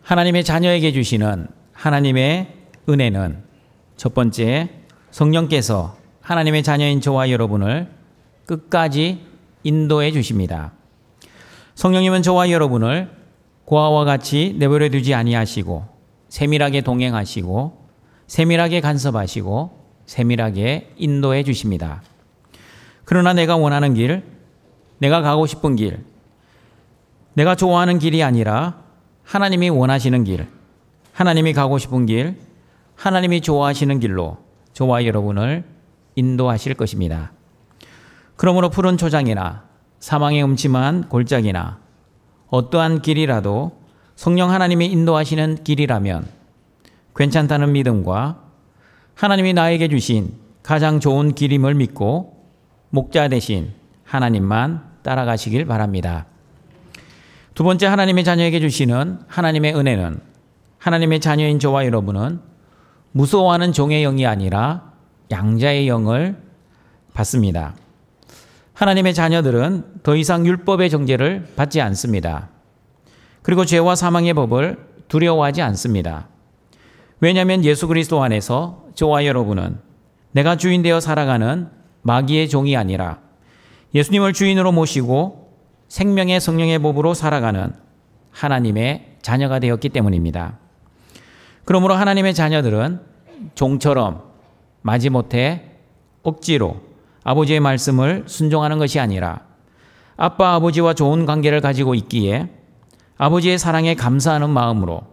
하나님의 자녀에게 주시는 하나님의 은혜는 첫 번째, 성령께서 하나님의 자녀인 저와 여러분을 끝까지 인도해 주십니다. 성령님은 저와 여러분을 고아와 같이 내버려 두지 아니하시고 세밀하게 동행하시고 세밀하게 간섭하시고 세밀하게 인도해 주십니다. 그러나 내가 원하는 길, 내가 가고 싶은 길, 내가 좋아하는 길이 아니라 하나님이 원하시는 길, 하나님이 가고 싶은 길, 하나님이 좋아하시는 길로 저와 여러분을 인도하실 것입니다. 그러므로 푸른 초장이나 사망의 음침한 골짜기나 어떠한 길이라도 성령 하나님이 인도하시는 길이라면 괜찮다는 믿음과 하나님이 나에게 주신 가장 좋은 길임을 믿고 목자 대신 하나님만 따라가시길 바랍니다. 두 번째, 하나님의 자녀에게 주시는 하나님의 은혜는 하나님의 자녀인 저와 여러분은 무서워하는 종의 영이 아니라 양자의 영을 받습니다. 하나님의 자녀들은 더 이상 율법의 정죄를 받지 않습니다. 그리고 죄와 사망의 법을 두려워하지 않습니다. 왜냐하면 예수 그리스도 안에서 저와 여러분은 내가 주인 되어 살아가는 마귀의 종이 아니라 예수님을 주인으로 모시고 생명의 성령의 법으로 살아가는 하나님의 자녀가 되었기 때문입니다. 그러므로 하나님의 자녀들은 종처럼 마지못해 억지로 아버지의 말씀을 순종하는 것이 아니라 아빠 아버지와 좋은 관계를 가지고 있기에 아버지의 사랑에 감사하는 마음으로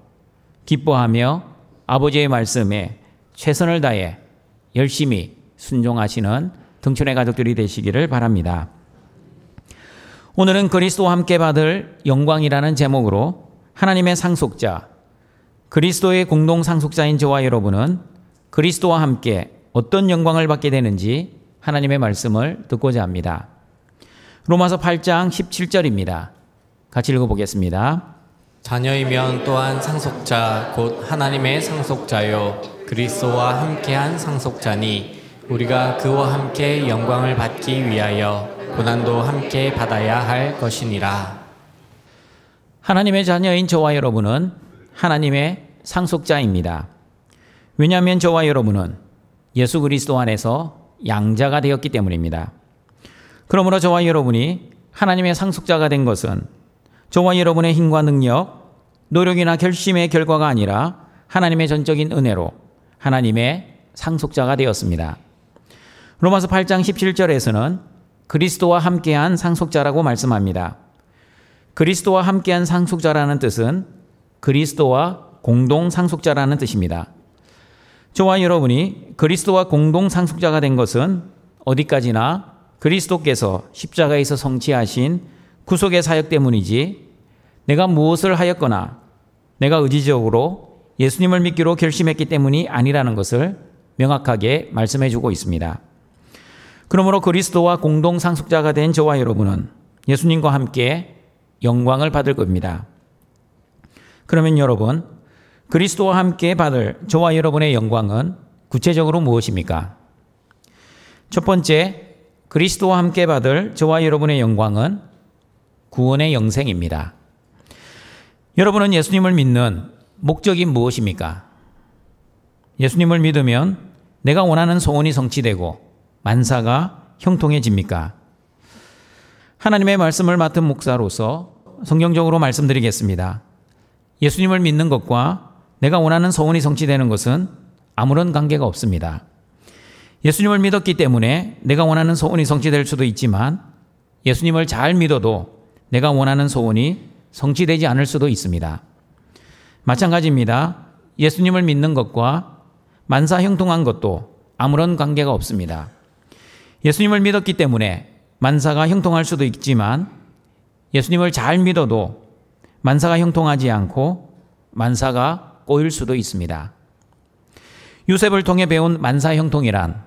기뻐하며 아버지의 말씀에 최선을 다해 열심히 순종하시는 등촌의 가족들이 되시기를 바랍니다. 오늘은 그리스도와 함께 받을 영광이라는 제목으로 하나님의 상속자, 그리스도의 공동 상속자인 저와 여러분은 그리스도와 함께 어떤 영광을 받게 되는지 하나님의 말씀을 듣고자 합니다. 로마서 8장 17절입니다. 같이 읽어보겠습니다. 자녀이면 또한 상속자 곧 하나님의 상속자요 그리스도와 함께한 상속자니 우리가 그와 함께 영광을 받기 위하여 고난도 함께 받아야 할 것이니라. 하나님의 자녀인 저와 여러분은 하나님의 상속자입니다. 왜냐하면 저와 여러분은 예수 그리스도 안에서 양자가 되었기 때문입니다. 그러므로 저와 여러분이 하나님의 상속자가 된 것은 저와 여러분의 힘과 능력, 노력이나 결심의 결과가 아니라 하나님의 전적인 은혜로 하나님의 상속자가 되었습니다. 로마서 8장 17절에서는 그리스도와 함께한 상속자라고 말씀합니다. 그리스도와 함께한 상속자라는 뜻은 그리스도와 공동 상속자라는 뜻입니다. 저와 여러분이 그리스도와 공동 상속자가 된 것은 어디까지나 그리스도께서 십자가에서 성취하신 구속의 사역 때문이지 내가 무엇을 하였거나 내가 의지적으로 예수님을 믿기로 결심했기 때문이 아니라는 것을 명확하게 말씀해 주고 있습니다. 그러므로 그리스도와 공동 상속자가 된 저와 여러분은 예수님과 함께 영광을 받을 겁니다. 그러면 여러분, 그리스도와 함께 받을 저와 여러분의 영광은 구체적으로 무엇입니까? 첫 번째, 그리스도와 함께 받을 저와 여러분의 영광은 구원의 영생입니다. 여러분은 예수님을 믿는 목적이 무엇입니까? 예수님을 믿으면 내가 원하는 소원이 성취되고 만사가 형통해집니까? 하나님의 말씀을 맡은 목사로서 성경적으로 말씀드리겠습니다. 예수님을 믿는 것과 내가 원하는 소원이 성취되는 것은 아무런 관계가 없습니다. 예수님을 믿었기 때문에 내가 원하는 소원이 성취될 수도 있지만 예수님을 잘 믿어도 내가 원하는 소원이 성취되지 않을 수도 있습니다. 마찬가지입니다. 예수님을 믿는 것과 만사 형통한 것도 아무런 관계가 없습니다. 예수님을 믿었기 때문에 만사가 형통할 수도 있지만 예수님을 잘 믿어도 만사가 형통하지 않고 만사가 꼬일 수도 있습니다. 요셉을 통해 배운 만사 형통이란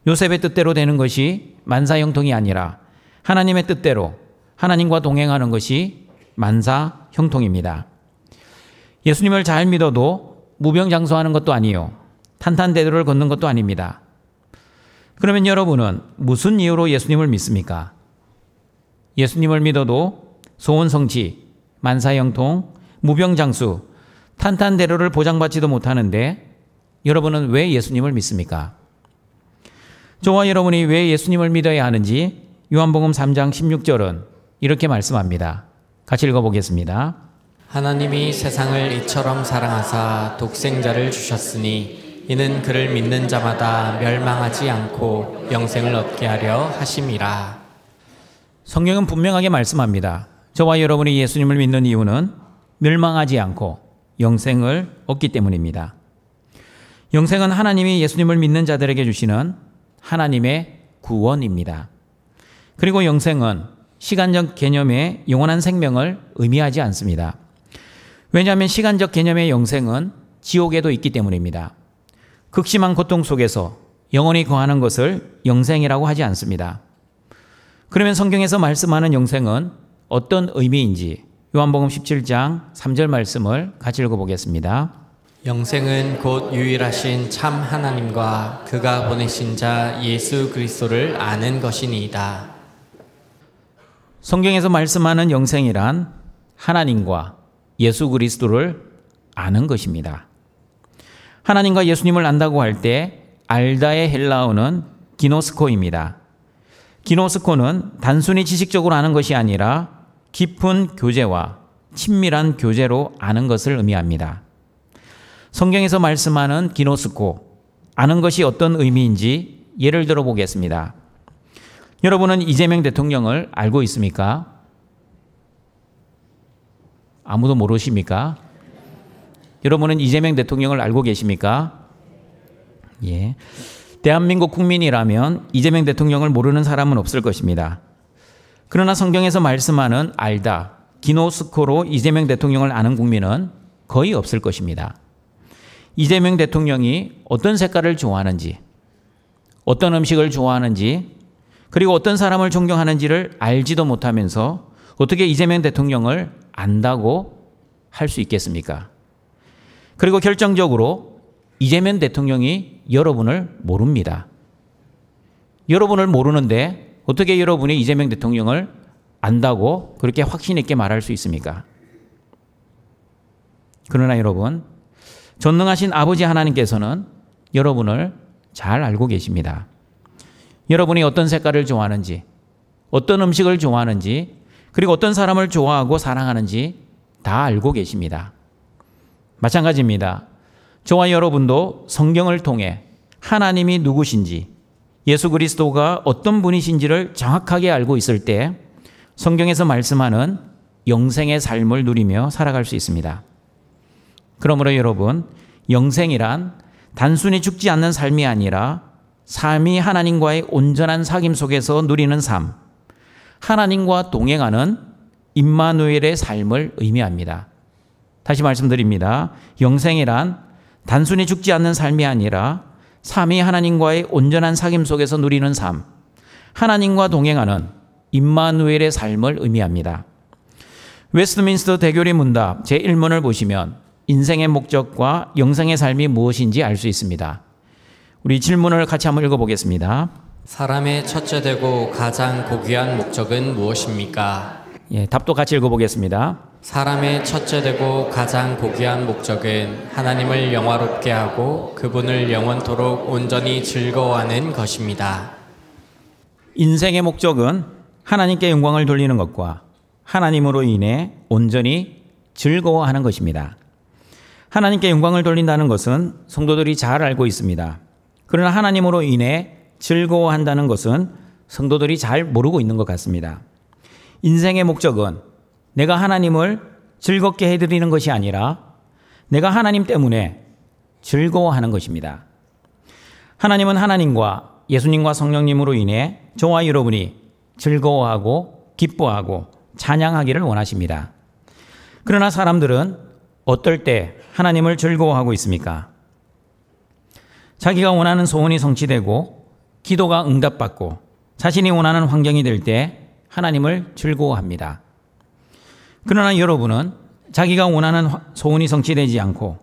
요셉의 뜻대로 되는 것이 만사 형통이 아니라 하나님의 뜻대로 하나님과 동행하는 것이 만사 형통입니다. 예수님을 잘 믿어도 무병장수하는 것도 아니요 탄탄대로를 걷는 것도 아닙니다. 그러면 여러분은 무슨 이유로 예수님을 믿습니까? 예수님을 믿어도 소원 성취, 만사 형통, 무병장수, 탄탄대로를 보장받지도 못하는데 여러분은 왜 예수님을 믿습니까? 저와 여러분이 왜 예수님을 믿어야 하는지 요한복음 3장 16절은 이렇게 말씀합니다. 같이 읽어보겠습니다. 하나님이 세상을 이처럼 사랑하사 독생자를 주셨으니 이는 그를 믿는 자마다 멸망하지 않고 영생을 얻게 하려 하심이라. 성경은 분명하게 말씀합니다. 저와 여러분이 예수님을 믿는 이유는 멸망하지 않고 영생을 얻기 때문입니다. 영생은 하나님이 예수님을 믿는 자들에게 주시는 하나님의 구원입니다. 그리고 영생은 시간적 개념의 영원한 생명을 의미하지 않습니다. 왜냐하면 시간적 개념의 영생은 지옥에도 있기 때문입니다. 극심한 고통 속에서 영원히 거하는 것을 영생이라고 하지 않습니다. 그러면 성경에서 말씀하는 영생은 어떤 의미인지 요한복음 17장 3절 말씀을 같이 읽어보겠습니다. 영생은 곧 유일하신 참 하나님과 그가 보내신 자 예수 그리스도를 아는 것이니이다. 성경에서 말씀하는 영생이란 하나님과 예수 그리스도를 아는 것입니다. 하나님과 예수님을 안다고 할 때 알다의 헬라어는 기노스코입니다. 기노스코는 단순히 지식적으로 아는 것이 아니라 깊은 교제와 친밀한 교제로 아는 것을 의미합니다. 성경에서 말씀하는 기노스코, 아는 것이 어떤 의미인지 예를 들어 보겠습니다. 여러분은 이재명 대통령을 알고 있습니까? 아무도 모르십니까? 여러분은 이재명 대통령을 알고 계십니까? 예. 대한민국 국민이라면 이재명 대통령을 모르는 사람은 없을 것입니다. 그러나 성경에서 말씀하는 알다, 기노스코로 이재명 대통령을 아는 국민은 거의 없을 것입니다. 이재명 대통령이 어떤 색깔을 좋아하는지, 어떤 음식을 좋아하는지, 그리고 어떤 사람을 존경하는지를 알지도 못하면서 어떻게 이재명 대통령을 안다고 할 수 있겠습니까? 그리고 결정적으로 이재명 대통령이 여러분을 모릅니다. 여러분을 모르는데 어떻게 여러분이 이재명 대통령을 안다고 그렇게 확신 있게 말할 수 있습니까? 그러나 여러분, 전능하신 아버지 하나님께서는 여러분을 잘 알고 계십니다. 여러분이 어떤 색깔을 좋아하는지, 어떤 음식을 좋아하는지, 그리고 어떤 사람을 좋아하고 사랑하는지 다 알고 계십니다. 마찬가지입니다. 저와 여러분도 성경을 통해 하나님이 누구신지, 예수 그리스도가 어떤 분이신지를 정확하게 알고 있을 때 성경에서 말씀하는 영생의 삶을 누리며 살아갈 수 있습니다. 그러므로 여러분, 영생이란 단순히 죽지 않는 삶이 아니라 삼위 하나님과의 온전한 사귐 속에서 누리는 삶, 하나님과 동행하는 임마누엘의 삶을 의미합니다. 다시 말씀드립니다. 영생이란 단순히 죽지 않는 삶이 아니라 삼위 하나님과의 온전한 사귐 속에서 누리는 삶, 하나님과 동행하는 임마누엘의 삶을 의미합니다. 웨스트민스터 대교리 문답 제1문을 보시면 인생의 목적과 영생의 삶이 무엇인지 알 수 있습니다. 우리 질문을 같이 한번 읽어보겠습니다. 사람의 첫째 되고 가장 고귀한 목적은 무엇입니까? 예, 답도 같이 읽어보겠습니다. 사람의 첫째 되고 가장 고귀한 목적은 하나님을 영화롭게 하고 그분을 영원토록 온전히 즐거워하는 것입니다. 인생의 목적은 하나님께 영광을 돌리는 것과 하나님으로 인해 온전히 즐거워하는 것입니다. 하나님께 영광을 돌린다는 것은 성도들이 잘 알고 있습니다. 그러나 하나님으로 인해 즐거워한다는 것은 성도들이 잘 모르고 있는 것 같습니다. 인생의 목적은 내가 하나님을 즐겁게 해드리는 것이 아니라 내가 하나님 때문에 즐거워하는 것입니다. 하나님은 하나님과 예수님과 성령님으로 인해 저와 여러분이 즐거워하고 기뻐하고 찬양하기를 원하십니다. 그러나 사람들은 어떨 때 하나님을 즐거워하고 있습니까? 자기가 원하는 소원이 성취되고 기도가 응답받고 자신이 원하는 환경이 될 때 하나님을 즐거워합니다. 그러나 여러분은 자기가 원하는 소원이 성취되지 않고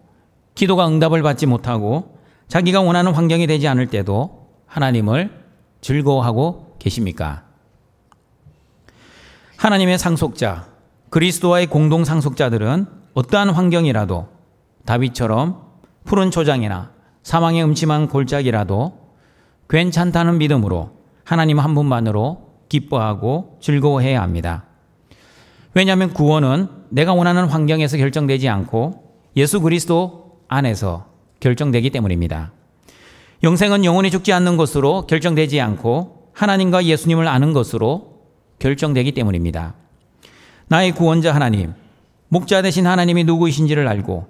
기도가 응답을 받지 못하고 자기가 원하는 환경이 되지 않을 때도 하나님을 즐거워하고 계십니까? 하나님의 상속자, 그리스도와의 공동 상속자들은 어떠한 환경이라도 다윗처럼 푸른 초장이나 사망의 음침한 골짜기라도 괜찮다는 믿음으로 하나님 한 분만으로 기뻐하고 즐거워해야 합니다. 왜냐하면 구원은 내가 원하는 환경에서 결정되지 않고 예수 그리스도 안에서 결정되기 때문입니다. 영생은 영원히 죽지 않는 것으로 결정되지 않고 하나님과 예수님을 아는 것으로 결정되기 때문입니다. 나의 구원자 하나님, 목자 되신 하나님이 누구이신지를 알고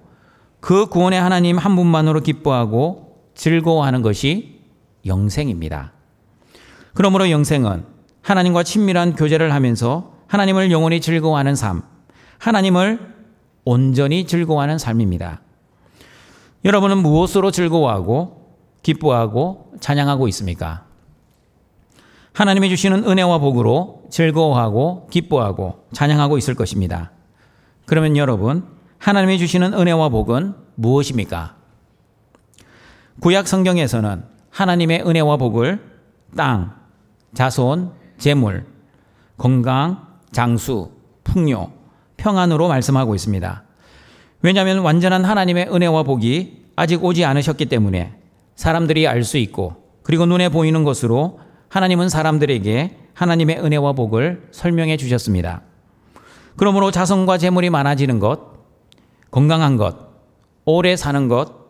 그 구원의 하나님 한 분만으로 기뻐하고 즐거워하는 것이 영생입니다. 그러므로 영생은 하나님과 친밀한 교제를 하면서 하나님을 영원히 즐거워하는 삶, 하나님을 온전히 즐거워하는 삶입니다. 여러분은 무엇으로 즐거워하고 기뻐하고 찬양하고 있습니까? 하나님이 주시는 은혜와 복으로 즐거워하고 기뻐하고 찬양하고 있을 것입니다. 그러면 여러분, 하나님이 주시는 은혜와 복은 무엇입니까? 구약 성경에서는 하나님의 은혜와 복을 땅, 자손, 재물, 건강, 장수, 풍요, 평안으로 말씀하고 있습니다. 왜냐하면 완전한 하나님의 은혜와 복이 아직 오지 않으셨기 때문에 사람들이 알 수 있고 그리고 눈에 보이는 것으로 하나님은 사람들에게 하나님의 은혜와 복을 설명해 주셨습니다. 그러므로 자손과 재물이 많아지는 것, 건강한 것, 오래 사는 것,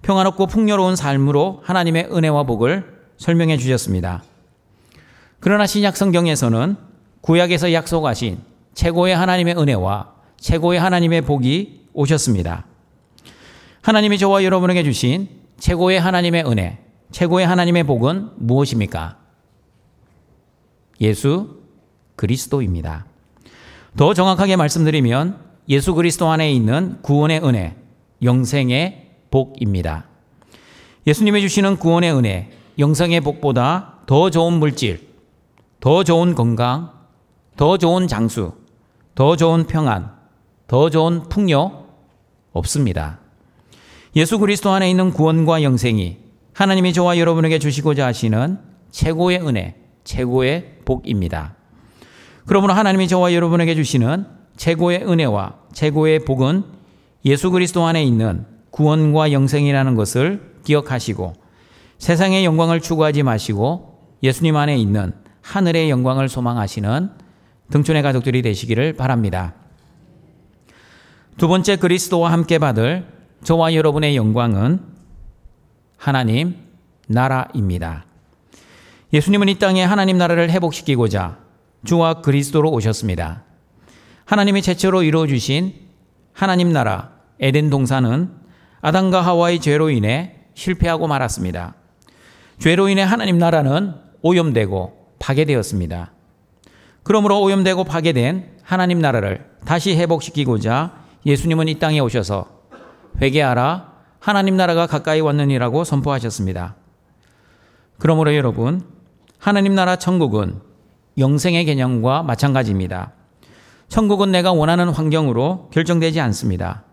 평안롭고 풍요로운 삶으로 하나님의 은혜와 복을 설명해 주셨습니다. 그러나 신약 성경에서는 구약에서 약속하신 최고의 하나님의 은혜와 최고의 하나님의 복이 오셨습니다. 하나님이 저와 여러분에게 주신 최고의 하나님의 은혜, 최고의 하나님의 복은 무엇입니까? 예수 그리스도입니다. 더 정확하게 말씀드리면 예수 그리스도 안에 있는 구원의 은혜, 영생의 복입니다. 예수님이 주시는 구원의 은혜, 영생의 복보다 더 좋은 물질, 더 좋은 건강, 더 좋은 장수, 더 좋은 평안, 더 좋은 풍요 없습니다. 예수 그리스도 안에 있는 구원과 영생이 하나님이 저와 여러분에게 주시고자 하시는 최고의 은혜, 최고의 복입니다. 그러므로 하나님이 저와 여러분에게 주시는 최고의 은혜와 최고의 복은 예수 그리스도 안에 있는 구원과 영생이라는 것을 기억하시고 세상의 영광을 추구하지 마시고 예수님 안에 있는 하늘의 영광을 소망하시는 등촌의 가족들이 되시기를 바랍니다. 두 번째, 그리스도와 함께 받을 저와 여러분의 영광은 하나님 나라입니다. 예수님은 이 땅에 하나님 나라를 회복시키고자 주와 그리스도로 오셨습니다. 하나님이 최초로 이루어주신 하나님 나라 에덴 동산은 아담과 하와의 죄로 인해 실패하고 말았습니다. 죄로 인해 하나님 나라는 오염되고 파괴되었습니다. 그러므로 오염되고 파괴된 하나님 나라를 다시 회복시키고자 예수님은 이 땅에 오셔서 회개하라, 하나님 나라가 가까이 왔느니라고 선포하셨습니다. 그러므로 여러분, 하나님 나라 천국은 영생의 개념과 마찬가지입니다. 천국은 내가 원하는 환경으로 결정되지 않습니다.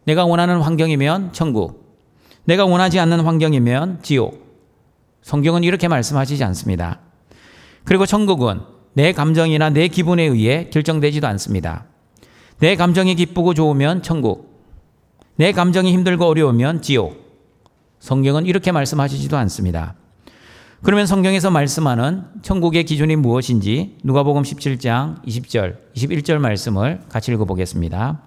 내가 원하는 환경이면 천국, 내가 원하지 않는 환경이면 지옥. 성경은 이렇게 말씀하시지 않습니다. 그리고 천국은 내 감정이나 내 기분에 의해 결정되지도 않습니다. 내 감정이 기쁘고 좋으면 천국, 내 감정이 힘들고 어려우면 지옥. 성경은 이렇게 말씀하시지도 않습니다. 그러면 성경에서 말씀하는 천국의 기준이 무엇인지 누가복음 17장 20절, 21절 말씀을 같이 읽어보겠습니다.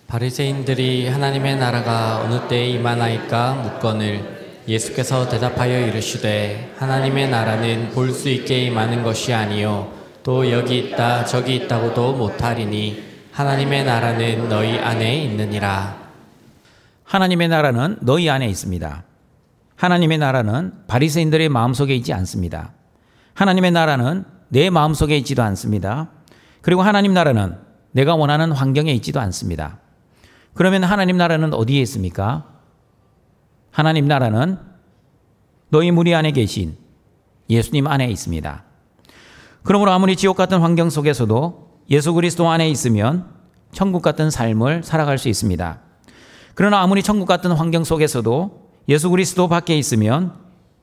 바리새인들이 하나님의 나라가 어느 때에 임하나이까 묻거늘 예수께서 대답하여 이르시되 하나님의 나라는 볼 수 있게 임하는 것이 아니요 또 여기 있다 저기 있다고도 못하리니 하나님의 나라는 너희 안에 있느니라. 하나님의 나라는 너희 안에 있습니다. 하나님의 나라는 바리새인들의 마음속에 있지 않습니다. 하나님의 나라는 내 마음속에 있지도 않습니다. 그리고 하나님 나라는 내가 원하는 환경에 있지도 않습니다. 그러면 하나님 나라는 어디에 있습니까? 하나님 나라는 너희 무리 안에 계신 예수님 안에 있습니다. 그러므로 아무리 지옥 같은 환경 속에서도 예수 그리스도 안에 있으면 천국 같은 삶을 살아갈 수 있습니다. 그러나 아무리 천국 같은 환경 속에서도 예수 그리스도 밖에 있으면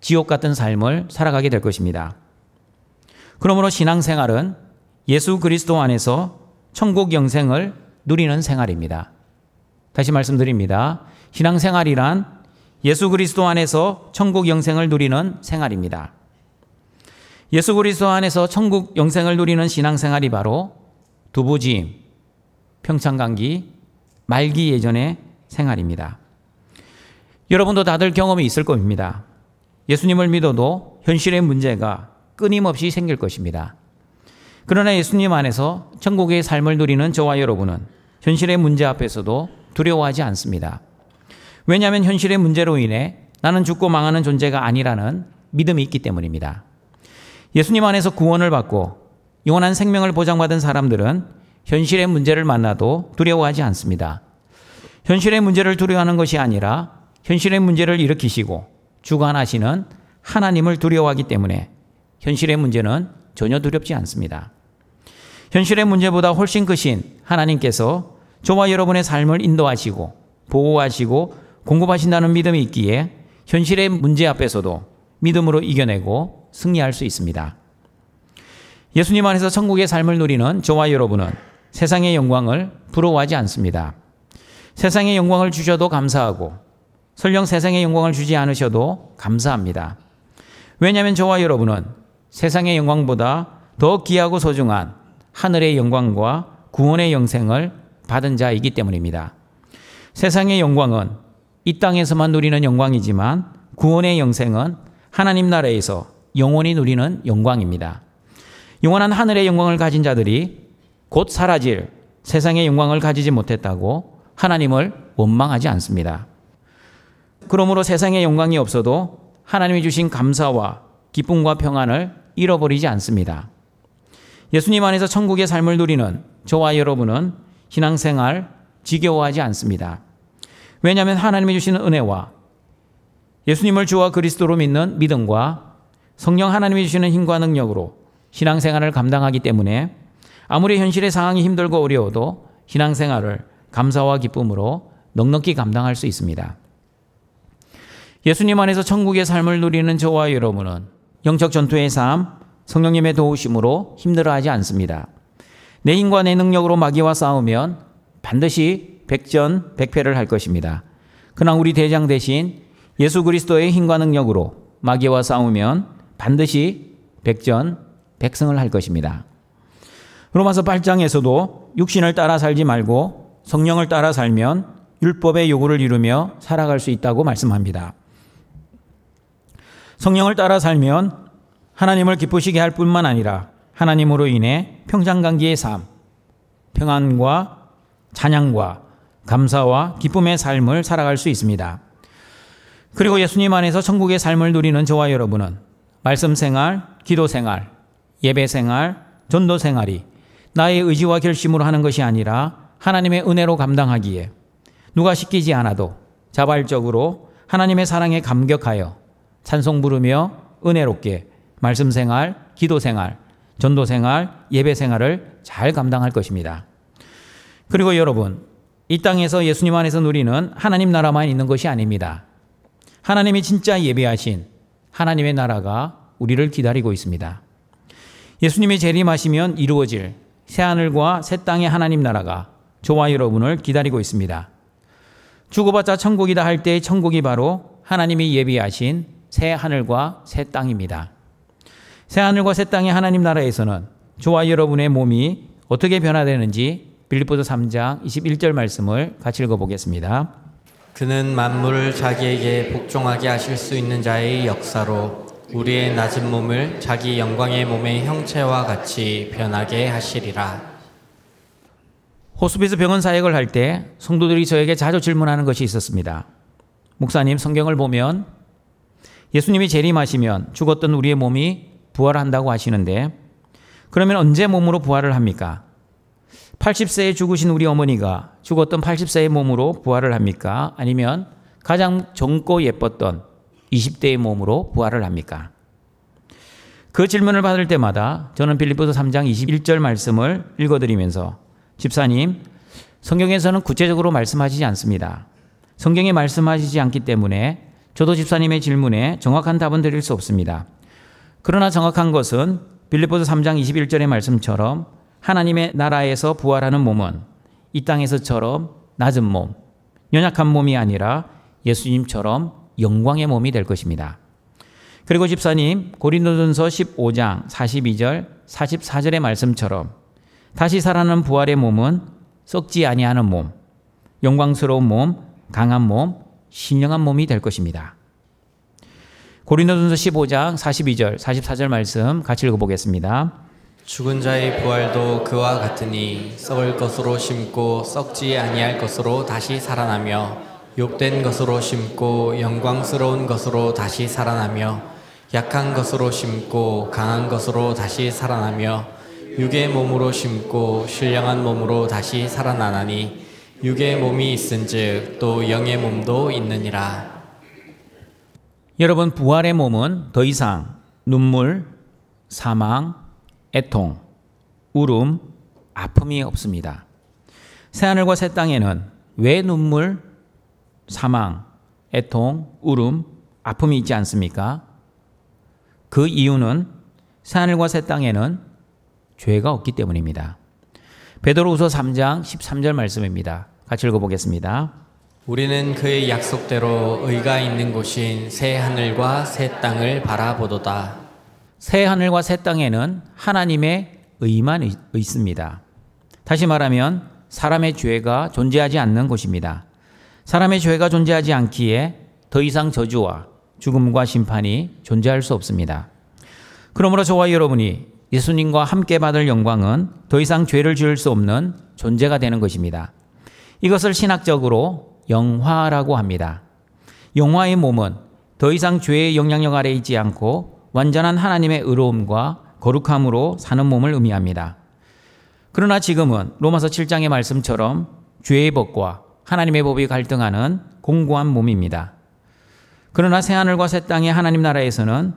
지옥 같은 삶을 살아가게 될 것입니다. 그러므로 신앙생활은 예수 그리스도 안에서 천국 영생을 누리는 생활입니다. 다시 말씀드립니다. 신앙생활이란 예수 그리스도 안에서 천국 영생을 누리는 생활입니다. 예수 그리스도 안에서 천국 영생을 누리는 신앙생활이 바로 두부지임, 평창감기, 말기 예전의 생활입니다. 여러분도 다들 경험이 있을 겁니다. 예수님을 믿어도 현실의 문제가 끊임없이 생길 것입니다. 그러나 예수님 안에서 천국의 삶을 누리는 저와 여러분은 현실의 문제 앞에서도 두려워하지 않습니다. 왜냐하면 현실의 문제로 인해 나는 죽고 망하는 존재가 아니라는 믿음이 있기 때문입니다. 예수님 안에서 구원을 받고 영원한 생명을 보장받은 사람들은 현실의 문제를 만나도 두려워하지 않습니다. 현실의 문제를 두려워하는 것이 아니라 현실의 문제를 일으키시고 주관하시는 하나님을 두려워하기 때문에 현실의 문제는 전혀 두렵지 않습니다. 현실의 문제보다 훨씬 크신 하나님께서 저와 여러분의 삶을 인도하시고 보호하시고 공급하신다는 믿음이 있기에 현실의 문제 앞에서도 믿음으로 이겨내고 승리할 수 있습니다. 예수님 안에서 천국의 삶을 누리는 저와 여러분은 세상의 영광을 부러워하지 않습니다. 세상의 영광을 주셔도 감사하고 설령 세상의 영광을 주지 않으셔도 감사합니다. 왜냐하면 저와 여러분은 세상의 영광보다 더 귀하고 소중한 하늘의 영광과 구원의 영생을 받은 자이기 때문입니다. 세상의 영광은 이 땅에서만 누리는 영광이지만 구원의 영생은 하나님 나라에서 영원히 누리는 영광입니다. 영원한 하늘의 영광을 가진 자들이 곧 사라질 세상의 영광을 가지지 못했다고 하나님을 원망하지 않습니다. 그러므로 세상의 영광이 없어도 하나님이 주신 감사와 기쁨과 평안을 잃어버리지 않습니다. 예수님 안에서 천국의 삶을 누리는 저와 여러분은 신앙생활 지겨워하지 않습니다. 왜냐하면 하나님이 주시는 은혜와 예수님을 주와 그리스도로 믿는 믿음과 성령 하나님이 주시는 힘과 능력으로 신앙생활을 감당하기 때문에 아무리 현실의 상황이 힘들고 어려워도 신앙생활을 감사와 기쁨으로 넉넉히 감당할 수 있습니다. 예수님 안에서 천국의 삶을 누리는 저와 여러분은 영적 전투의 삶, 성령님의 도우심으로 힘들어하지 않습니다. 내 힘과 내 능력으로 마귀와 싸우면 반드시 백전백패를 할 것입니다. 그러나 우리 대장 대신 예수 그리스도의 힘과 능력으로 마귀와 싸우면 반드시 백전백승을 할 것입니다. 로마서 8장에서도 육신을 따라 살지 말고 성령을 따라 살면 율법의 요구를 이루며 살아갈 수 있다고 말씀합니다. 성령을 따라 살면 하나님을 기쁘시게 할 뿐만 아니라 하나님으로 인해 평창감기의 삶, 평안과 찬양과 감사와 기쁨의 삶을 살아갈 수 있습니다. 그리고 예수님 안에서 천국의 삶을 누리는 저와 여러분은 말씀 생활, 기도 생활, 예배 생활, 전도 생활이 나의 의지와 결심으로 하는 것이 아니라 하나님의 은혜로 감당하기에 누가 시키지 않아도 자발적으로 하나님의 사랑에 감격하여 찬송 부르며 은혜롭게 말씀 생활, 기도 생활, 전도 생활, 예배 생활을 잘 감당할 것입니다. 그리고 여러분, 이 땅에서 예수님 안에서 누리는 하나님 나라만 있는 것이 아닙니다. 하나님이 진짜 예비하신 하나님의 나라가 우리를 기다리고 있습니다. 예수님이 재림하시면 이루어질 새하늘과 새 땅의 하나님 나라가 저와 여러분을 기다리고 있습니다. 죽어봤자 천국이다 할 때의 천국이 바로 하나님이 예비하신 새 하늘과 새 땅입니다. 새 하늘과 새 땅의 하나님 나라에서는 저와 여러분의 몸이 어떻게 변화되는지 빌립보서 3장 21절 말씀을 같이 읽어보겠습니다. 그는 만물을 자기에게 복종하게 하실 수 있는 자의 역사로 우리의 낮은 몸을 자기 영광의 몸의 형체와 같이 변하게 하시리라. 호스피스 병원 사역을 할 때 성도들이 저에게 자주 질문하는 것이 있었습니다. 목사님, 성경을 보면 예수님이 재림하시면 죽었던 우리의 몸이 부활한다고 하시는데 그러면 언제 몸으로 부활을 합니까? 80세에 죽으신 우리 어머니가 죽었던 80세의 몸으로 부활을 합니까? 아니면 가장 젊고 예뻤던 20대의 몸으로 부활을 합니까? 그 질문을 받을 때마다 저는 빌립보서 3장 21절 말씀을 읽어드리면서 집사님, 성경에서는 구체적으로 말씀하시지 않습니다. 성경에 말씀하시지 않기 때문에 저도 집사님의 질문에 정확한 답은 드릴 수 없습니다. 그러나 정확한 것은 빌립보서 3장 21절의 말씀처럼 하나님의 나라에서 부활하는 몸은 이 땅에서처럼 낮은 몸, 연약한 몸이 아니라 예수님처럼 영광의 몸이 될 것입니다. 그리고 집사님, 고린도전서 15장 42절, 44절의 말씀처럼 다시 살아나는 부활의 몸은 썩지 아니하는 몸, 영광스러운 몸, 강한 몸, 신령한 몸이 될 것입니다. 고린도전서 15장 42절, 44절 말씀 같이 읽어보겠습니다. 죽은 자의 부활도 그와 같으니 썩을 것으로 심고 썩지 아니할 것으로 다시 살아나며 욕된 것으로 심고 영광스러운 것으로 다시 살아나며 약한 것으로 심고 강한 것으로 다시 살아나며 육의 몸으로 심고 신령한 몸으로 다시 살아나나니 육의 몸이 있은즉 또 영의 몸도 있느니라. 여러분, 부활의 몸은 더 이상 눈물, 사망, 애통, 울음, 아픔이 없습니다. 새하늘과 새 땅에는 왜 눈물, 사망, 애통, 울음, 아픔이 있지 않습니까? 그 이유는 새하늘과 새 땅에는 죄가 없기 때문입니다. 베드로후서 3장 13절 말씀입니다. 같이 읽어보겠습니다. 우리는 그의 약속대로 의가 있는 곳인 새 하늘과 새 땅을 바라보도다. 새 하늘과 새 땅에는 하나님의 의만 있습니다. 다시 말하면 사람의 죄가 존재하지 않는 곳입니다. 사람의 죄가 존재하지 않기에 더 이상 저주와 죽음과 심판이 존재할 수 없습니다. 그러므로 저와 여러분이 예수님과 함께 받을 영광은 더 이상 죄를 지을 수 없는 존재가 되는 것입니다. 이것을 신학적으로 영화라고 합니다. 영화의 몸은 더 이상 죄의 영향력 아래 있지 않고 완전한 하나님의 의로움과 거룩함으로 사는 몸을 의미합니다. 그러나 지금은 로마서 7장의 말씀처럼 죄의 법과 하나님의 법이 갈등하는 공고한 몸입니다. 그러나 새하늘과 새 땅의 하나님 나라에서는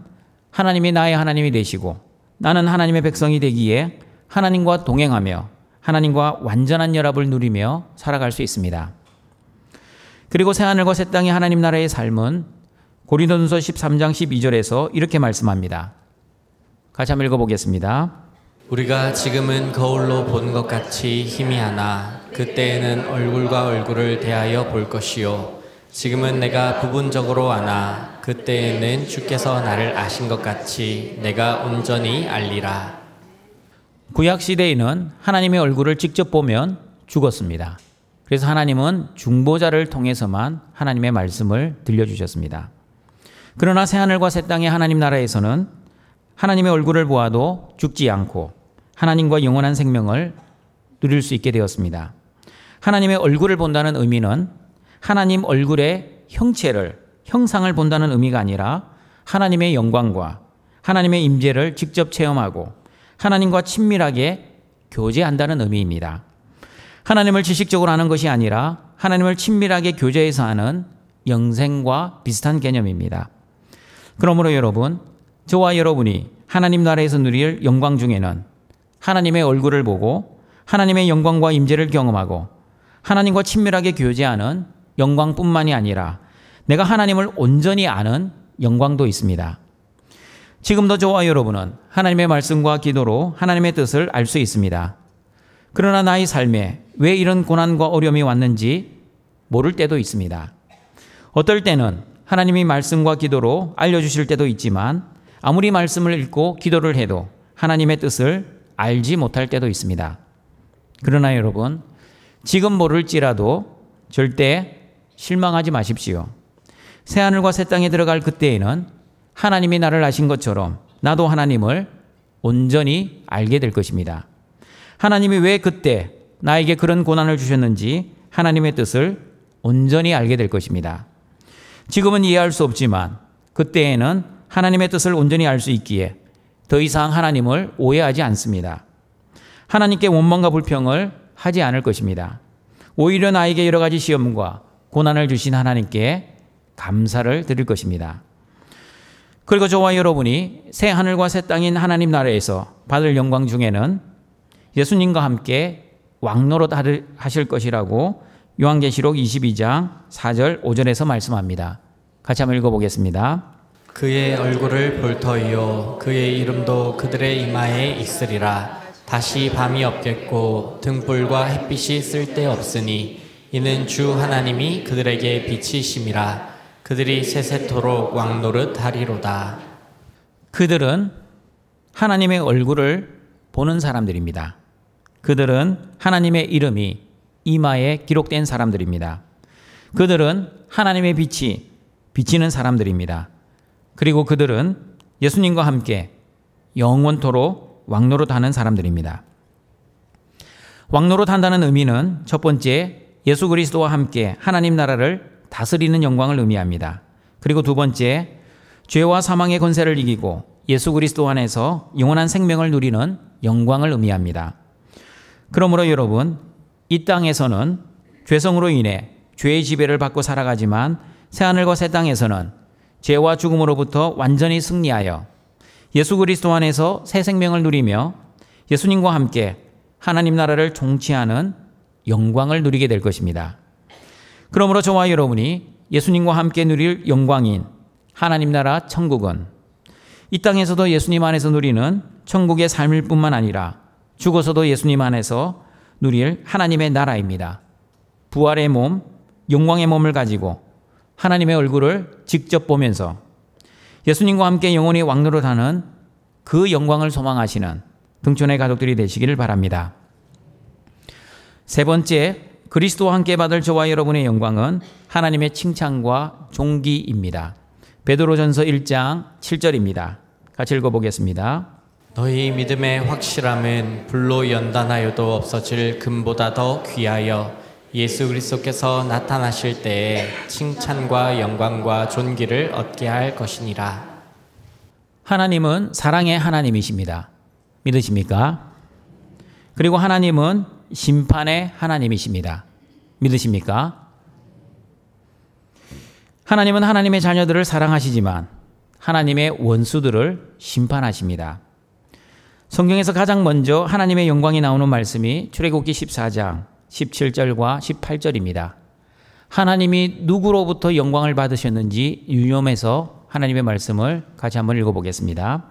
하나님이 나의 하나님이 되시고 나는 하나님의 백성이 되기에 하나님과 동행하며 하나님과 완전한 연합을 누리며 살아갈 수 있습니다. 그리고 새하늘과 새 땅의 하나님 나라의 삶은 고린도전서 13장 12절에서 이렇게 말씀합니다. 같이 한번 읽어보겠습니다. 우리가 지금은 거울로 본 것 같이 희미하나 그때에는 얼굴과 얼굴을 대하여 볼 것이요 지금은 내가 부분적으로 아나 그때에는 주께서 나를 아신 것 같이 내가 온전히 알리라. 구약 시대에는 하나님의 얼굴을 직접 보면 죽었습니다. 그래서 하나님은 중보자를 통해서만 하나님의 말씀을 들려주셨습니다. 그러나 새하늘과 새 땅의 하나님 나라에서는 하나님의 얼굴을 보아도 죽지 않고 하나님과 영원한 생명을 누릴 수 있게 되었습니다. 하나님의 얼굴을 본다는 의미는 하나님 얼굴의 형상을 본다는 의미가 아니라 하나님의 영광과 하나님의 임재를 직접 체험하고 하나님과 친밀하게 교제한다는 의미입니다. 하나님을 지식적으로 하는 것이 아니라 하나님을 친밀하게 교제해서 하는 영생과 비슷한 개념입니다. 그러므로 여러분, 저와 여러분이 하나님 나라에서 누릴 영광 중에는 하나님의 얼굴을 보고 하나님의 영광과 임재를 경험하고 하나님과 친밀하게 교제하는 영광뿐만이 아니라 내가 하나님을 온전히 아는 영광도 있습니다. 지금도 저와 여러분은 하나님의 말씀과 기도로 하나님의 뜻을 알 수 있습니다. 그러나 나의 삶에 왜 이런 고난과 어려움이 왔는지 모를 때도 있습니다. 어떨 때는 하나님이 말씀과 기도로 알려주실 때도 있지만 아무리 말씀을 읽고 기도를 해도 하나님의 뜻을 알지 못할 때도 있습니다. 그러나 여러분, 지금 모를지라도 절대 실망하지 마십시오. 새하늘과 새 땅에 들어갈 그때에는 하나님이 나를 아신 것처럼 나도 하나님을 온전히 알게 될 것입니다. 하나님이 왜 그때 나에게 그런 고난을 주셨는지 하나님의 뜻을 온전히 알게 될 것입니다. 지금은 이해할 수 없지만 그때에는 하나님의 뜻을 온전히 알 수 있기에 더 이상 하나님을 오해하지 않습니다. 하나님께 원망과 불평을 하지 않을 것입니다. 오히려 나에게 여러 가지 시험과 고난을 주신 하나님께 감사를 드릴 것입니다. 그리고 저와 여러분이 새 하늘과 새 땅인 하나님 나라에서 받을 영광 중에는 예수님과 함께 왕노릇 하실 것이라고 요한계시록 22장 4절 5절에서 말씀합니다. 같이 한번 읽어보겠습니다. 그의 얼굴을 볼 터이요 그의 이름도 그들의 이마에 있으리라. 다시 밤이 없겠고 등불과 햇빛이 쓸데없으니 이는 주 하나님이 그들에게 빛이심이라. 그들이 세세토록 왕노릇 하리로다. 그들은 하나님의 얼굴을 보는 사람들입니다. 그들은 하나님의 이름이 이마에 기록된 사람들입니다. 그들은 하나님의 빛이 비치는 사람들입니다. 그리고 그들은 예수님과 함께 영원토록 왕노릇하는 사람들입니다. 왕노릇한다는 의미는 첫 번째, 예수 그리스도와 함께 하나님 나라를 다스리는 영광을 의미합니다. 그리고 두 번째, 죄와 사망의 권세를 이기고 예수 그리스도 안에서 영원한 생명을 누리는 영광을 의미합니다. 그러므로 여러분, 이 땅에서는 죄성으로 인해 죄의 지배를 받고 살아가지만 새하늘과 새 땅에서는 죄와 죽음으로부터 완전히 승리하여 예수 그리스도 안에서 새 생명을 누리며 예수님과 함께 하나님 나라를 통치하는 영광을 누리게 될 것입니다. 그러므로 저와 여러분이 예수님과 함께 누릴 영광인 하나님 나라 천국은 이 땅에서도 예수님 안에서 누리는 천국의 삶일 뿐만 아니라 죽어서도 예수님 안에서 누릴 하나님의 나라입니다. 부활의 몸, 영광의 몸을 가지고 하나님의 얼굴을 직접 보면서 예수님과 함께 영원히 왕노릇하는 그 영광을 소망하시는 등촌의 가족들이 되시기를 바랍니다. 세 번째, 그리스도와 함께 받을 저와 여러분의 영광은 하나님의 칭찬과 존귀입니다. 베드로전서 1장 7절입니다. 같이 읽어보겠습니다. 너희 믿음의 확실함은 불로 연단하여도 없어질 금보다 더 귀하여 예수 그리스도께서 나타나실 때에 칭찬과 영광과 존귀를 얻게 할 것이니라. 하나님은 사랑의 하나님이십니다. 믿으십니까? 그리고 하나님은 심판의 하나님이십니다. 믿으십니까? 하나님은 하나님의 자녀들을 사랑하시지만 하나님의 원수들을 심판하십니다. 성경에서 가장 먼저 하나님의 영광이 나오는 말씀이 출애굽기 14장 17절과 18절입니다. 하나님이 누구로부터 영광을 받으셨는지 유념해서 하나님의 말씀을 같이 한번 읽어보겠습니다.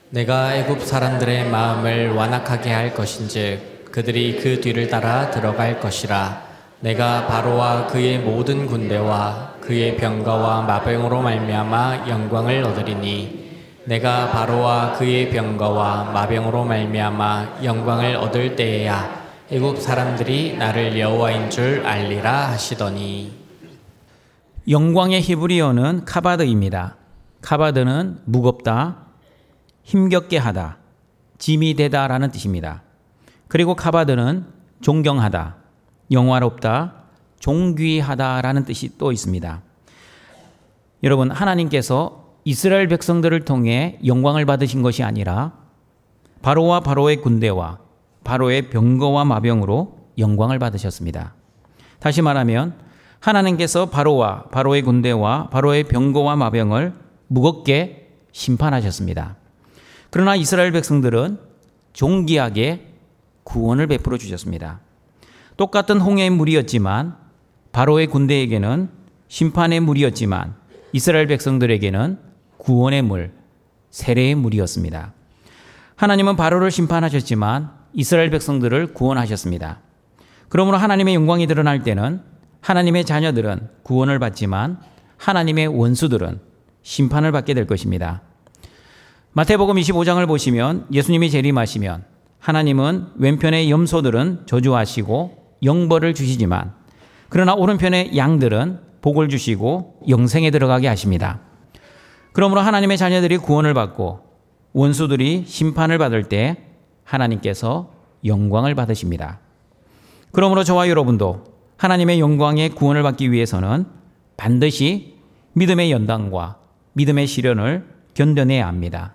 내가 애굽 사람들의 마음을 완악하게 할 것인즉 그들이 그 뒤를 따라 들어갈 것이라. 내가 바로와 그의 모든 군대와 그의 병거와 마병으로 말미암아 영광을 얻으리니 내가 바로와 그의 병거와 마병으로 말미암아 영광을 얻을 때에야 애굽 사람들이 나를 여호와인 줄 알리라 하시더니. 영광의 히브리어는 카바드입니다. 카바드는 무겁다, 힘겹게 하다, 짐이 되다라는 뜻입니다. 그리고 카바드는 존경하다, 영화롭다, 존귀하다라는 뜻이 또 있습니다. 여러분, 하나님께서 이스라엘 백성들을 통해 영광을 받으신 것이 아니라 바로와 바로의 군대와 바로의 병거와 마병으로 영광을 받으셨습니다. 다시 말하면 하나님께서 바로와 바로의 군대와 바로의 병거와 마병을 무겁게 심판하셨습니다. 그러나 이스라엘 백성들은 존귀하게 구원을 베풀어 주셨습니다. 똑같은 홍해의 물이었지만 바로의 군대에게는 심판의 물이었지만 이스라엘 백성들에게는 구원의 물, 세례의 물이었습니다. 하나님은 바로를 심판하셨지만 이스라엘 백성들을 구원하셨습니다. 그러므로 하나님의 영광이 드러날 때는 하나님의 자녀들은 구원을 받지만 하나님의 원수들은 심판을 받게 될 것입니다. 마태복음 25장을 보시면 예수님이 재림하시면 하나님은 왼편의 염소들은 저주하시고 영벌을 주시지만 그러나 오른편의 양들은 복을 주시고 영생에 들어가게 하십니다. 그러므로 하나님의 자녀들이 구원을 받고 원수들이 심판을 받을 때 하나님께서 영광을 받으십니다. 그러므로 저와 여러분도 하나님의 영광의 구원을 받기 위해서는 반드시 믿음의 연단과 믿음의 시련을 견뎌내야 합니다.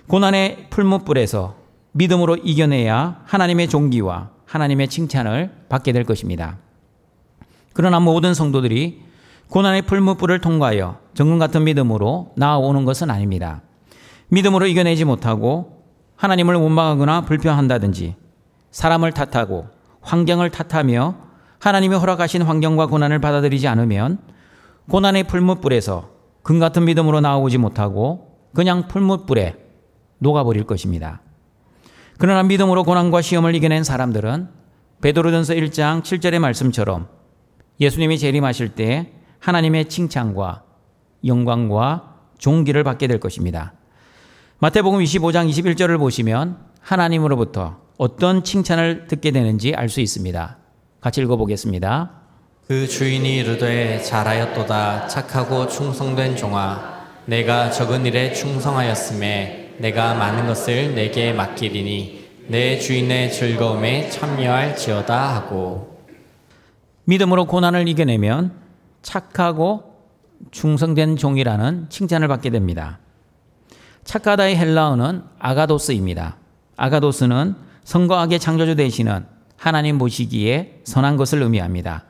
고난의 풀무불에서 믿음으로 이겨내야 하나님의 존귀와 하나님의 칭찬을 받게 될 것입니다. 그러나 모든 성도들이 고난의 풀무불을 통과하여 정금 같은 믿음으로 나아오는 것은 아닙니다. 믿음으로 이겨내지 못하고 하나님을 원망하거나 불평한다든지 사람을 탓하고 환경을 탓하며 하나님이 허락하신 환경과 고난을 받아들이지 않으면 고난의 풀무불에서 금 같은 믿음으로 나오지 못하고 그냥 풀무불에 녹아버릴 것입니다. 그러나 믿음으로 고난과 시험을 이겨낸 사람들은 베드로전서 1장 7절의 말씀처럼 예수님이 재림하실 때 하나님의 칭찬과 영광과 존귀를 받게 될 것입니다. 마태복음 25장 21절을 보시면 하나님으로부터 어떤 칭찬을 듣게 되는지 알 수 있습니다. 같이 읽어보겠습니다. 그 주인이 이르되 잘하였도다 착하고 충성된 종아 내가 적은 일에 충성하였음에 내가 많은 것을 내게 맡기리니 내 주인의 즐거움에 참여할지어다 하고. 믿음으로 고난을 이겨내면 착하고 충성된 종이라는 칭찬을 받게 됩니다. 착하다의 헬라어는 아가도스입니다. 아가도스는 선과 악의 창조주 되시는 하나님 보시기에 선한 것을 의미합니다.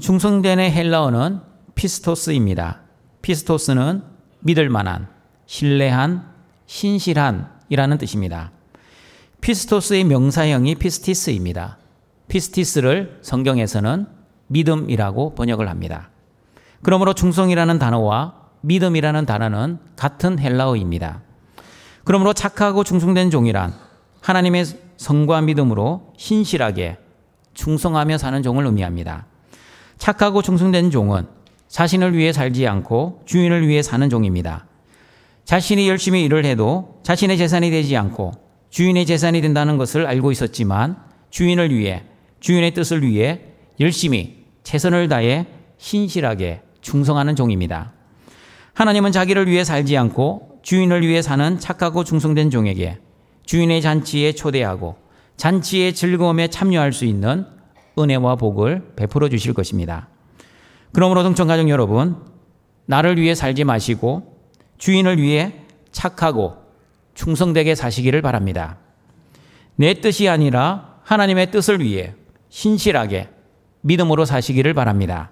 충성된의 헬라어는 피스토스입니다. 피스토스는 믿을 만한, 신뢰한, 신실한이라는 뜻입니다. 피스토스의 명사형이 피스티스입니다. 피스티스를 성경에서는 믿음이라고 번역을 합니다. 그러므로 충성이라는 단어와 믿음이라는 단어는 같은 헬라어입니다. 그러므로 착하고 충성된 종이란 하나님의 성과 믿음으로 신실하게 충성하며 사는 종을 의미합니다. 착하고 충성된 종은 자신을 위해 살지 않고 주인을 위해 사는 종입니다. 자신이 열심히 일을 해도 자신의 재산이 되지 않고 주인의 재산이 된다는 것을 알고 있었지만 주인을 위해, 주인의 뜻을 위해 열심히 최선을 다해 신실하게 충성하는 종입니다. 하나님은 자기를 위해 살지 않고 주인을 위해 사는 착하고 충성된 종에게 주인의 잔치에 초대하고 잔치의 즐거움에 참여할 수 있는 은혜와 복을 베풀어 주실 것입니다. 그러므로 동청가족 여러분, 나를 위해 살지 마시고 주인을 위해 착하고 충성되게 사시기를 바랍니다. 내 뜻이 아니라 하나님의 뜻을 위해 신실하게 믿음으로 사시기를 바랍니다.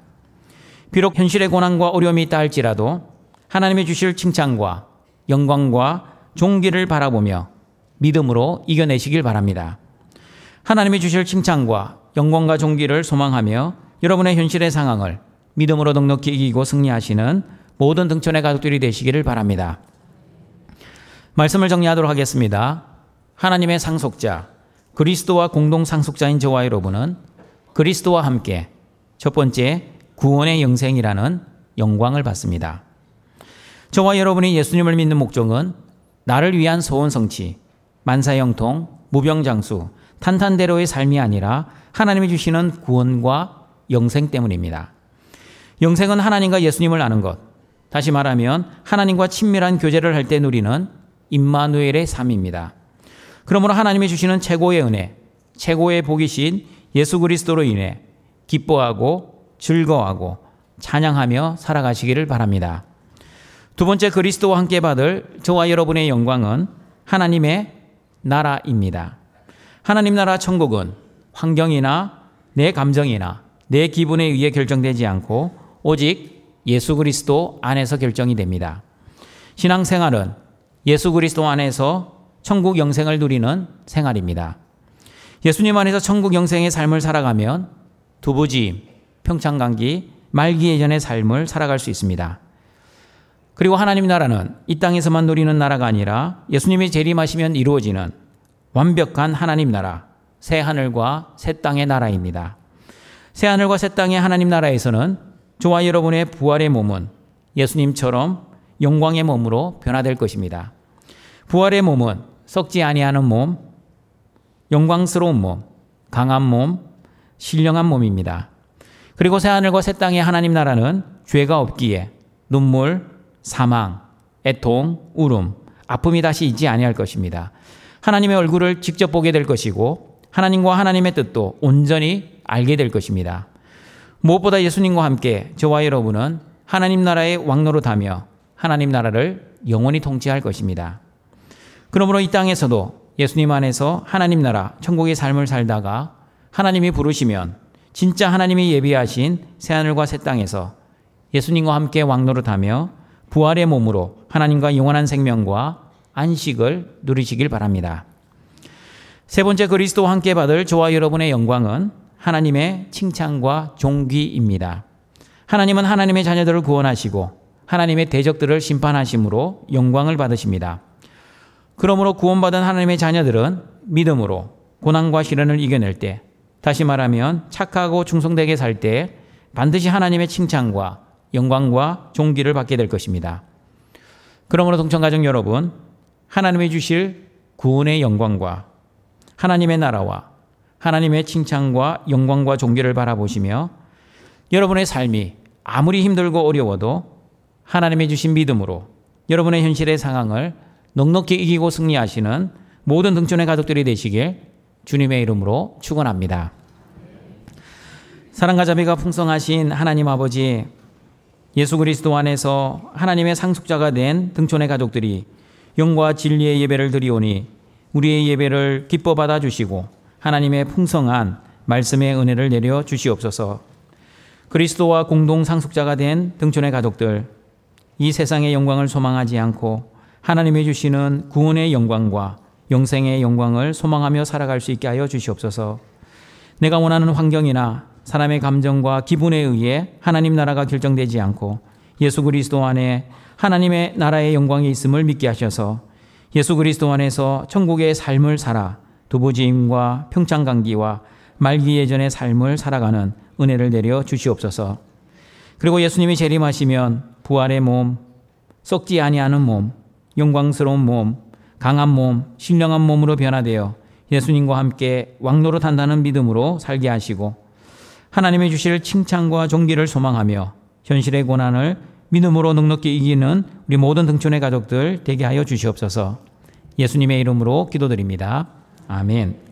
비록 현실의 고난과 어려움이 있다 할지라도 하나님이 주실 칭찬과 영광과 존귀를 바라보며 믿음으로 이겨내시길 바랍니다. 하나님이 주실 칭찬과 영광과 존귀를 소망하며 여러분의 현실의 상황을 믿음으로 넉넉히 이기고 승리하시는 모든 등촌의 가족들이 되시기를 바랍니다. 말씀을 정리하도록 하겠습니다. 하나님의 상속자, 그리스도와 공동 상속자인 저와 여러분은 그리스도와 함께 첫 번째 구원의 영생이라는 영광을 받습니다. 저와 여러분이 예수님을 믿는 목적은 나를 위한 소원 성취, 만사형통, 무병장수, 탄탄대로의 삶이 아니라 하나님이 주시는 구원과 영생 때문입니다. 영생은 하나님과 예수님을 아는 것, 다시 말하면 하나님과 친밀한 교제를 할 때 누리는 임마누엘의 삶입니다. 그러므로 하나님이 주시는 최고의 은혜, 최고의 복이신 예수 그리스도로 인해 기뻐하고 즐거워하고 찬양하며 살아가시기를 바랍니다. 두 번째, 그리스도와 함께 받을 저와 여러분의 영광은 하나님의 나라입니다. 하나님 나라 천국은 환경이나 내 감정이나 내 기분에 의해 결정되지 않고 오직 예수 그리스도 안에서 결정이 됩니다. 신앙생활은 예수 그리스도 안에서 천국 영생을 누리는 생활입니다. 예수님 안에서 천국 영생의 삶을 살아가면 두부지임, 평창감기, 말기 예전의 삶을 살아갈 수 있습니다. 그리고 하나님 나라는 이 땅에서만 누리는 나라가 아니라 예수님이 재림하시면 이루어지는 완벽한 하나님 나라, 새 하늘과 새 땅의 나라입니다. 새 하늘과 새 땅의 하나님 나라에서는 저와 여러분의 부활의 몸은 예수님처럼 영광의 몸으로 변화될 것입니다. 부활의 몸은 썩지 아니하는 몸, 영광스러운 몸, 강한 몸, 신령한 몸입니다. 그리고 새 하늘과 새 땅의 하나님 나라는 죄가 없기에 눈물, 사망, 애통, 울음, 아픔이 다시 있지 아니할 것입니다. 하나님의 얼굴을 직접 보게 될 것이고 하나님과 하나님의 뜻도 온전히 알게 될 것입니다. 무엇보다 예수님과 함께 저와 여러분은 하나님 나라의 왕노릇하며 하나님 나라를 영원히 통치할 것입니다. 그러므로 이 땅에서도 예수님 안에서 하나님 나라, 천국의 삶을 살다가 하나님이 부르시면 진짜 하나님이 예비하신 새하늘과 새 땅에서 예수님과 함께 왕노릇하며 부활의 몸으로 하나님과 영원한 생명과 안식을 누리시길 바랍니다. 세 번째, 그리스도와 함께 받을 저와 여러분의 영광은 하나님의 칭찬과 존귀입니다. 하나님은 하나님의 자녀들을 구원하시고 하나님의 대적들을 심판하심으로 영광을 받으십니다. 그러므로 구원받은 하나님의 자녀들은 믿음으로 고난과 시련을 이겨낼 때, 다시 말하면 착하고 충성되게 살 때 반드시 하나님의 칭찬과 영광과 존귀를 받게 될 것입니다. 그러므로 동천가족 여러분, 하나님이 주실 구원의 영광과 하나님의 나라와 하나님의 칭찬과 영광과 존귀를 바라보시며 여러분의 삶이 아무리 힘들고 어려워도 하나님이 주신 믿음으로 여러분의 현실의 상황을 넉넉히 이기고 승리하시는 모든 등촌의 가족들이 되시길 주님의 이름으로 축원합니다. 사랑과 자비가 풍성하신 하나님 아버지, 예수 그리스도 안에서 하나님의 상속자가 된 등촌의 가족들이 영과 진리의 예배를 드리오니 우리의 예배를 기뻐 받아주시고 하나님의 풍성한 말씀의 은혜를 내려 주시옵소서. 그리스도와 공동 상속자가 된 등촌의 가족들, 이 세상의 영광을 소망하지 않고 하나님이 주시는 구원의 영광과 영생의 영광을 소망하며 살아갈 수 있게 하여 주시옵소서. 내가 원하는 환경이나 사람의 감정과 기분에 의해 하나님 나라가 결정되지 않고 예수 그리스도 안에 하나님의 나라의 영광이 있음을 믿게 하셔서 예수 그리스도 안에서 천국의 삶을 살아 두부지임과 평창감기와 말기 예전의 삶을 살아가는 은혜를 내려 주시옵소서. 그리고 예수님이 재림하시면 부활의 몸, 썩지 아니하는 몸, 영광스러운 몸, 강한 몸, 신령한 몸으로 변화되어 예수님과 함께 왕노릇한다는 믿음으로 살게 하시고 하나님이 주실 칭찬과 존귀를 소망하며 현실의 고난을 믿음으로 넉넉히 이기는 우리 모든 등촌의 가족들 되게 하여 주시옵소서. 예수님의 이름으로 기도드립니다. 아멘.